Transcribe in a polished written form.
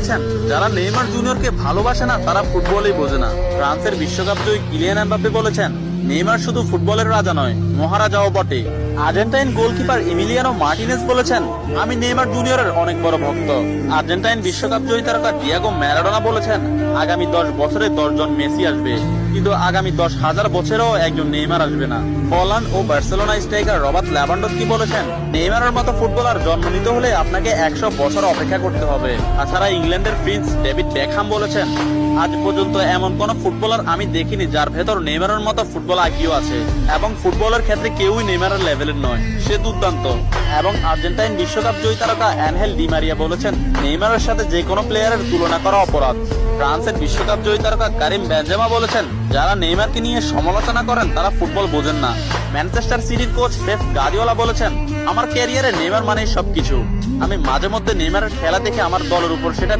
বলেছেন, যারা নেইমার জুনিয়রকে ভালোবাসে না তারা ফুটবলই বোঝে না। ফ্রান্সের বিশ্বকাপ জয়ী কিলিয়ান এমবাপ্পে বলেছেন, নেইমার শুধু ফুটবলের রাজা নয়, মহারাজাও বটে। আর্জেন্টাইন গোলকিপার ইমিলিয়ানো মার্টিনেজ বলেছেন, আমি নেইমার জুনিয়রের অনেক বড় ভক্ত। আর্জেন্টাইন বিশ্বকাপ জয়ী তারকা ডিয়েগো ম্যারাডোনা বলেছেন, আগামী 10 বছরে 10 জন মেসি আসবে, কিন্তু আগামী 10,000 বছরেও একজন নেইমার আসবে না। পোল্যান্ড ও বার্সেলোনা স্ট্রাইকার রবার্ট লেভানডস্কি বলেছেন, নেইমারের মতো ফুটবলার জন্ম নিতে হলে আপনাকে 100 বছর অপেক্ষা করতে হবে। তাছাড়া ইংল্যান্ডের প্রিন্স ডেভিড বেকহাম বলেছেন, আজ পর্যন্ত এমন কোন ফুটবলার আমি দেখিনি যার ভেতর নেইমারের মতো ফুটবল আইকিউ আছে, এবং ফুটবলের ক্ষেত্রে কেউই নেইমারের লেভেলের নয়, সে দুর্দান্ত। এবং আর্জেন্টাইন বিশ্বকাপ জয়ী তারকা অ্যানহেল ডি মারিয়া বলেছেন, নেইমারের সাথে যে কোনো প্লেয়ারের তুলনা করা অপরাধ। ফ্রান্সের বিশ্বকাপ জয়ী তারকা কারিম বেনজেমা বলেছেন, যারা নেইমারকে নিয়ে সমালোচনা করেন তারা ফুটবল বোঝেন না। ম্যানচেস্টার সিটির কোচ পেপ গার্দিওলা বলেছেন, আমার ক্যারিয়ারে নেইমার মানেই সবকিছু। আমি মাঝে মধ্যে নেইমারের খেলা দেখে আমার দলের উপর সেটা